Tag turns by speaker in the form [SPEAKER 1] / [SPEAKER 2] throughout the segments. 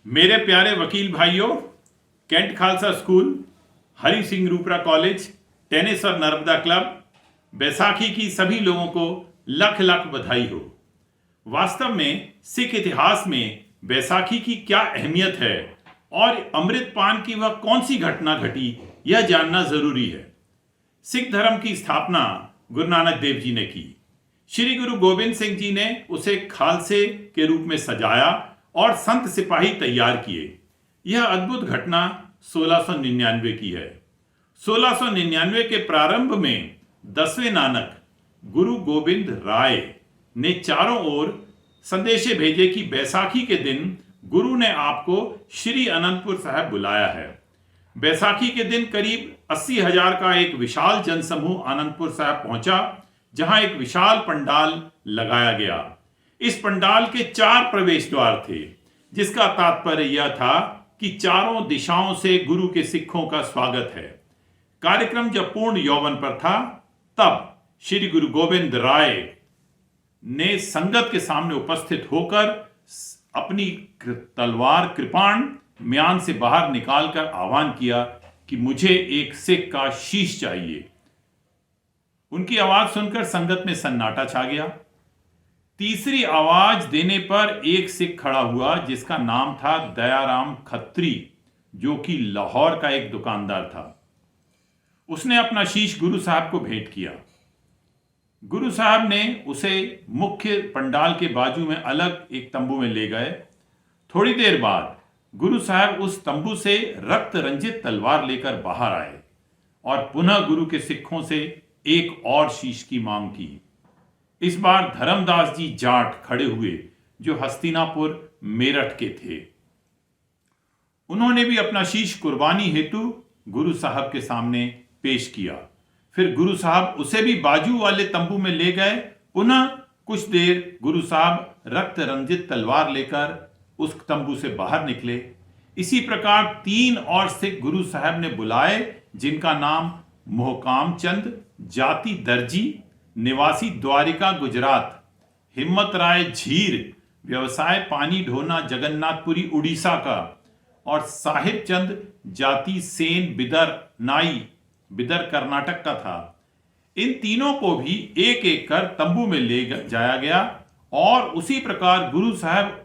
[SPEAKER 1] मेरे प्यारे वकील भाइयों, cantt Khalsa school, Hari Singh Rupra college, tennis और नर्मदा क्लब, बैसाखी की सभी लोगों को लख लख बधाई हो। वास्तव में सिख इतिहास में बैसाखी की क्या अहमियत है और अमृतपान की वह कौन सी घटना घटी, यह जानना जरूरी है। सिख धर्म की स्थापना गुरु नानक देव जी ने की। श्री गुरु गोविंद सिंह जी ने उसे खालसे के रूप में सजाया और संत सिपाही तैयार किए। यह अद्भुत घटना 1699 की है। 1699 के प्रारंभ में 10वें नानक गुरु गोविंद राय ने चारों ओर संदेशे भेजे कि बैसाखी के दिन गुरु ने आपको श्री अनंतपुर साहिब बुलाया है। बैसाखी के दिन करीब 80,000 का एक विशाल जनसमूह आनंदपुर साहिब पहुंचा, जहां एक विशाल पंडाल लगाया गया। इस पंडाल के 4 प्रवेश द्वार थे, जिसका तात्पर्य यह था कि चारों दिशाओं से गुरु के सिखों का स्वागत है। कार्यक्रम जब पूर्ण यौवन पर था, तब श्री गुरु गोविंद राय ने संगत के सामने उपस्थित होकर अपनी तलवार कृपाण म्यान से बाहर निकालकर आह्वान किया कि मुझे एक सिख का शीश चाहिए। उनकी आवाज सुनकर संगत में सन्नाटा छा गया। तीसरी आवाज देने पर एक सिख खड़ा हुआ, जिसका नाम था दयाराम खत्री, जो कि लाहौर का एक दुकानदार था। उसने अपना शीश गुरु साहब को भेंट किया। गुरु साहब ने उसे मुख्य पंडाल के बाजू में अलग एक तंबू में ले गए। थोड़ी देर बाद गुरु साहब उस तंबू से रक्त रंजित तलवार लेकर बाहर आए और पुनः गुरु के सिखों से एक और शीश की मांग की। इस बार धर्मदास जी जाट खड़े हुए, जो हस्तिनापुर मेरठ के थे। उन्होंने भी अपना शीश कुर्बानी हेतु गुरु साहब के सामने पेश किया। फिर गुरु साहब उसे भी बाजू वाले तंबू में ले गए। पुनः कुछ देर गुरु साहब रक्त रंजित तलवार लेकर उस तंबू से बाहर निकले। इसी प्रकार 3 और सिख गुरु साहब ने बुलाए, जिनका नाम मोहकाम चंद, जाति दर्जी, निवासी द्वारिका गुजरात, हिम्मत राय झीर, व्यवसाय पानी ढोना जगन्नाथपुरी उड़ीसा का, और साहिब चंद, जाति सेन, बिदर नाई, बिदर कर्नाटक का था। इन तीनों को भी एक एक कर तंबू में ले जाया गया और उसी प्रकार गुरु साहब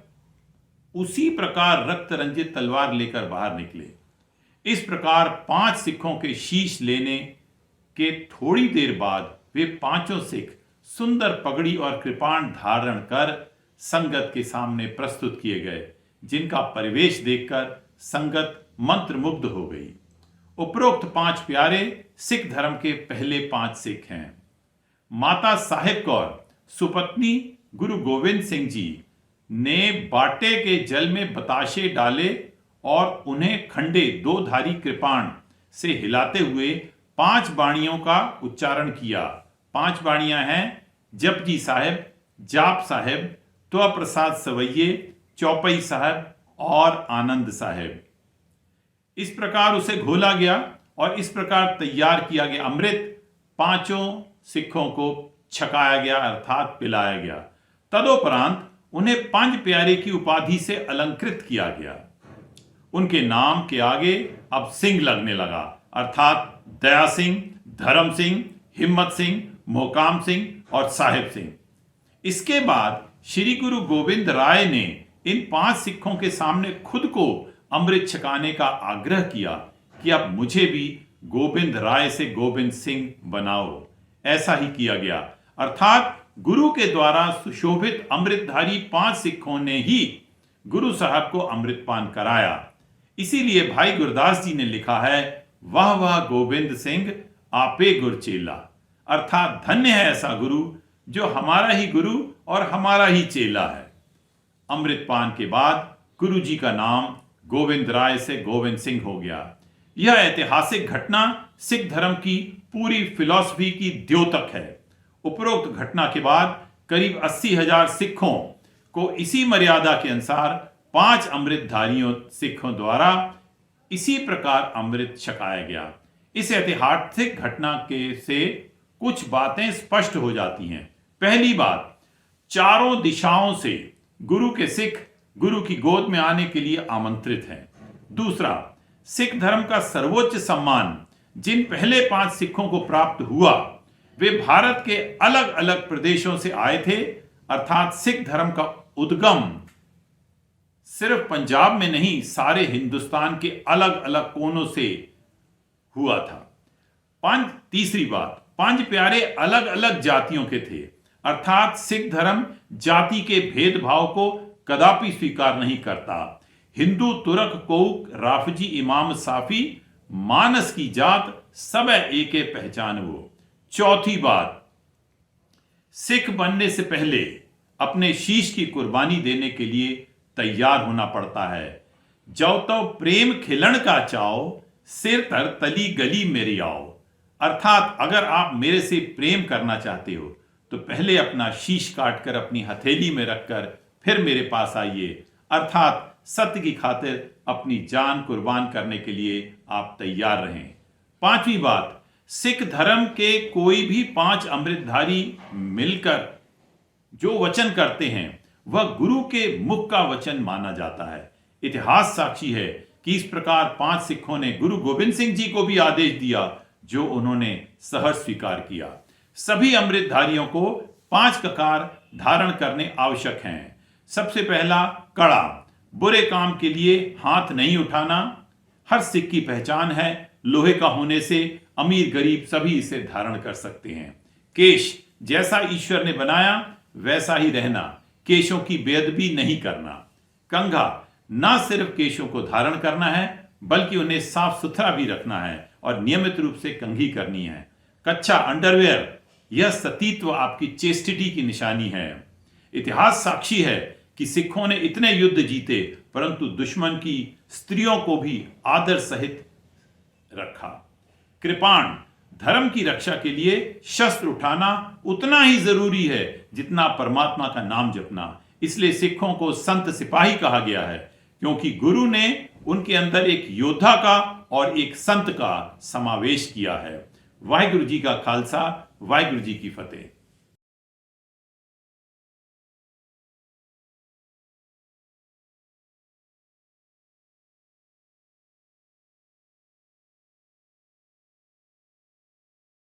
[SPEAKER 1] उसी प्रकार रक्त रंजित तलवार लेकर बाहर निकले। इस प्रकार 5 सिखों के शीश लेने के थोड़ी देर बाद वे 5 सिख सुंदर पगड़ी और कृपाण धारण कर संगत के सामने प्रस्तुत किए गए, जिनका परिवेश देखकर संगत मंत्रमुग्ध हो गई। उपरोक्त 5 प्यारे सिख धर्म के पहले 5 सिख हैं। माता साहिब कौर, सुपत्नी गुरु गोविंद सिंह जी, ने बाटे के जल में बताशे डाले और उन्हें खंडे 2 धारी कृपाण से हिलाते हुए 5 बाणियों का उच्चारण किया। 5 बाणियां हैं जपजी साहब, जाप साहब, त्व प्रसाद सवैये, चौपई साहब और आनंद साहब। इस प्रकार उसे घोला गया और इस प्रकार तैयार किया गया अमृत 5 सिखों को छकाया गया, अर्थात पिलाया गया। तदोपरांत उन्हें 5 प्यारे की उपाधि से अलंकृत किया गया। उनके नाम के आगे अब सिंह लगने लगा, अर्थात दया सिंह, धर्म सिंह, हिम्मत सिंह, मोहकाम सिंह और साहिब सिंह। इसके बाद श्री गुरु गोविंद राय ने इन 5 सिखों के सामने खुद को अमृत छकाने का आग्रह किया कि अब मुझे भी गोविंद राय से गोविंद सिंह बनाओ। ऐसा ही किया गया, अर्थात गुरु के द्वारा सुशोभित अमृतधारी 5 सिखों ने ही गुरु साहब को अमृतपान कराया। इसीलिए भाई गुरदास जी ने लिखा है, वाह वाह गोविंद सिंह आपे गुरचेला, अर्थात धन्य है ऐसा गुरु जो हमारा ही गुरु और हमारा ही चेला है। अमृतपान के बाद गुरु जी का नाम गोविंद राय से गोविंद सिंह हो गया। यह ऐतिहासिक घटना सिख धर्म की पूरी फिलॉसफी की द्योतक है। उपरोक्त घटना के बाद करीब 80,000 सिखों को इसी मर्यादा के अनुसार 5 अमृतधारियों सिखों द्वारा इसी प्रकार अमृत छकाया गया। इस ऐतिहासिक घटना के से कुछ बातें स्पष्ट हो जाती हैं। पहली बात, चारों दिशाओं से गुरु के सिख गुरु की गोद में आने के लिए आमंत्रित हैं। दूसरा, सिख धर्म का सर्वोच्च सम्मान जिन पहले 5 सिखों को प्राप्त हुआ वे भारत के अलग अलग प्रदेशों से आए थे, अर्थात सिख धर्म का उद्गम सिर्फ पंजाब में नहीं सारे हिंदुस्तान के अलग अलग कोनों से हुआ था। तीसरी बात, 5 प्यारे अलग अलग जातियों के थे, अर्थात सिख धर्म जाति के भेदभाव को कदापि स्वीकार नहीं करता। हिंदू, तुर्क, कोक, राफजी, इमाम, साफी, मानस की जात सब एके पहचान वो। चौथी बात, सिख बनने से पहले अपने शीश की कुर्बानी देने के लिए तैयार होना पड़ता है। जो तो प्रेम खिलन का चाओ, सिर तर तली गली मेरी आओ। अर्थात अगर आप मेरे से प्रेम करना चाहते हो तो पहले अपना शीश काटकर अपनी हथेली में रखकर फिर मेरे पास आइए, अर्थात सत्य की खातिर अपनी जान कुर्बान करने के लिए आप तैयार रहें। 5वीं बात, सिख धर्म के कोई भी 5 अमृतधारी मिलकर जो वचन करते हैं वह गुरु के मुख का वचन माना जाता है। इतिहास साक्षी है कि इस प्रकार 5 सिखों ने गुरु गोविंद सिंह जी को भी आदेश दिया जो उन्होंने सहर्ष स्वीकार किया। सभी अमृतधारियों को 5 ककार धारण करने आवश्यक हैं। सबसे पहला, कड़ा, बुरे काम के लिए हाथ नहीं उठाना। हर सिख की पहचान है, लोहे का होने से अमीर गरीब सभी इसे धारण कर सकते हैं। केश, जैसा ईश्वर ने बनाया वैसा ही रहना, केशों की बेअदबी नहीं करना। कंघा, ना सिर्फ केशों को धारण करना है बल्कि उन्हें साफ सुथरा भी रखना है और नियमित रूप से कंघी करनी है। कच्चा, अंडरवेयर, यह सतीत्व आपकी चेस्टिटी की निशानी है। इतिहास साक्षी है कि सिखों ने इतने युद्ध जीते परंतु दुश्मन की स्त्रियों को भी आदर सहित रखा। कृपाण, धर्म की रक्षा के लिए शस्त्र उठाना उतना ही जरूरी है जितना परमात्मा का नाम जपना। इसलिए सिखों को संत सिपाही कहा गया है क्योंकि गुरु ने उनके अंदर एक योद्धा का और एक संत का समावेश किया है। वाहिगुरु जी का खालसा, वाहिगुरु जी की फतेह।